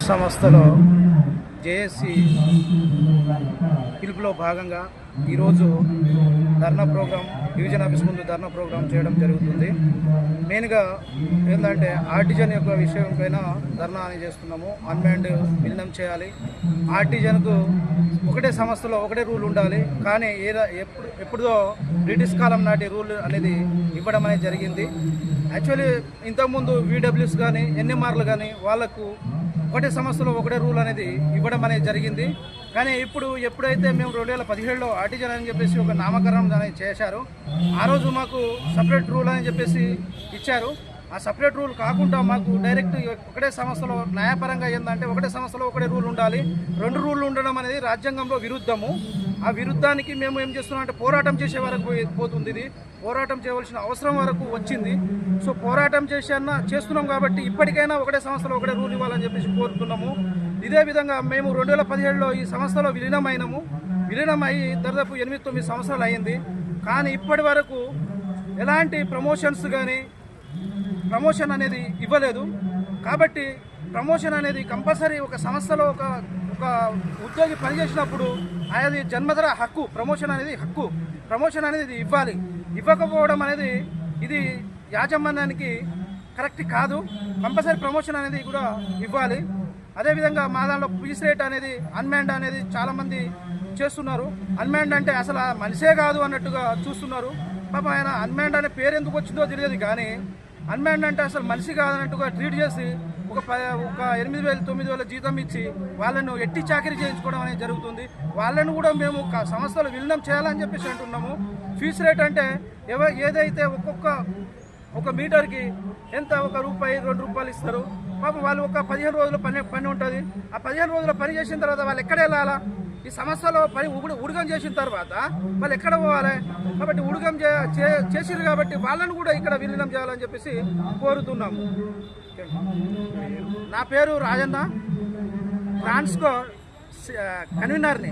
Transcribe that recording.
సంస్థలో జేఏసీ పిలుపులో భాగంగా ఈరోజు ధర్నా ప్రోగ్రాం డివిజన్ ఆఫీస్ ముందు ధర్నా ప్రోగ్రాం చేయడం జరుగుతుంది. మెయిన్గా ఏంటంటే ఆర్టిజన్ యొక్క విషయం పైన ధర్నా అని చేస్తున్నాము. అన్మ్యాన్డ్ విలీనం చేయాలి. ఆర్టిజన్కు ఒకటే సంస్థలో ఒకటే రూల్ ఉండాలి. కానీ ఎప్పుడో బ్రిటిష్ కాలం నాటి రూల్ అనేది ఇవ్వడం అనేది జరిగింది. యాక్చువల్లీ ఇంతకుముందు వీడబ్ల్యూస్ కానీ ఎన్ఎంఆర్లు కానీ వాళ్లకు ఒకటే సంస్థలో ఒకటే రూల్ అనేది ఇవ్వడం అనేది జరిగింది. కానీ ఎప్పుడైతే మేము 2017లో ఆర్టిజన్ అని చెప్పేసి ఒక నామకరణం అనేది చేశారు, ఆ రోజు మాకు సపరేట్ రూల్ అని చెప్పేసి ఇచ్చారు. ఆ సపరేట్ రూల్ కాకుండా మాకు డైరెక్ట్ ఒకటే సంస్థలో న్యాయపరంగా ఏంటంటే ఒకటే సంస్థలో ఒకటే రూల్ ఉండాలి. 2 రూళ్ళు ఉండడం అనేది రాజ్యాంగంలో విరుద్ధము. ఆ విరుద్ధానికి మేము ఏం చేస్తున్నాం అంటే పోరాటం చేసే వరకు పోతుంది. ఇది పోరాటం చేయవలసిన అవసరం వరకు వచ్చింది. సో పోరాటం చేస్తున్నాం కాబట్టి ఇప్పటికైనా ఒకటే సంస్థలో ఒకటే రూల్ ఇవ్వాలని చెప్పేసి కోరుతున్నాము. ఇదే విధంగా మేము 2017లో ఈ సంస్థలో విలీనమై దాదాపు 8-9 సంవత్సరాలు అయింది. కానీ ఇప్పటి వరకు ఎలాంటి ప్రమోషన్ అనేది ఇవ్వలేదు. కాబట్టి ప్రమోషన్ అనేది కంపల్సరీ ఒక సంస్థలో ఒక ఉద్యోగి పనిచేసినప్పుడు అది జన్మధర హక్కు. ప్రమోషన్ అనేది ఇవ్వాలి. ఇవ్వకపోవడం అనేది ఇది యాజమాన్యానికి కరెక్ట్ కాదు. కంపల్సరీ ప్రమోషన్ అనేది కూడా ఇవ్వాలి. అదేవిధంగా మా దాంట్లో పీస్ రేట్ అనేది అన్మ్యాన్డ్ అనేది చాలామంది చేస్తున్నారు. అన్మ్యాన్డ్ అంటే అసలు మనిషే కాదు అన్నట్టుగా చూస్తున్నారు. పాపం ఆయన అన్మ్యాన్డ్ అనే పేరు ఎందుకు వచ్చిందో తెలియదు. కానీ అన్మ్యాన్డ్ అంటే అసలు మనిషి కాదన్నట్టుగా ట్రీట్ చేసి ఒక 8,000-9,000 జీతం ఇచ్చి వాళ్ళను ఎట్టి చాకరీ చేయించుకోవడం అనేది జరుగుతుంది. వాళ్ళను కూడా మేము సంస్థలు విలీనం చేయాలని చెప్పేసి అంటున్నాము. ఫీజు రేట్ అంటే ఏదైతే ఒక మీటర్కి ఎంత ₹1-2 ఇస్తారు. పాపం వాళ్ళు ఒక 15 రోజుల పని ఉంటుంది. ఆ 15 రోజుల పని చేసిన తర్వాత వాళ్ళు ఎక్కడ వెళ్ళాలా? ఈ సంస్థలో పని ఉడగం చేసిన తర్వాత వాళ్ళు ఎక్కడ పోవాలి? కాబట్టి ఉడగం చేసిరు కాబట్టి వాళ్ళను కూడా ఇక్కడ విలీనం చేయాలని చెప్పేసి కోరుతున్నాము. నా పేరు రాజన్న, ట్రాన్స్కో కన్వీనర్ని.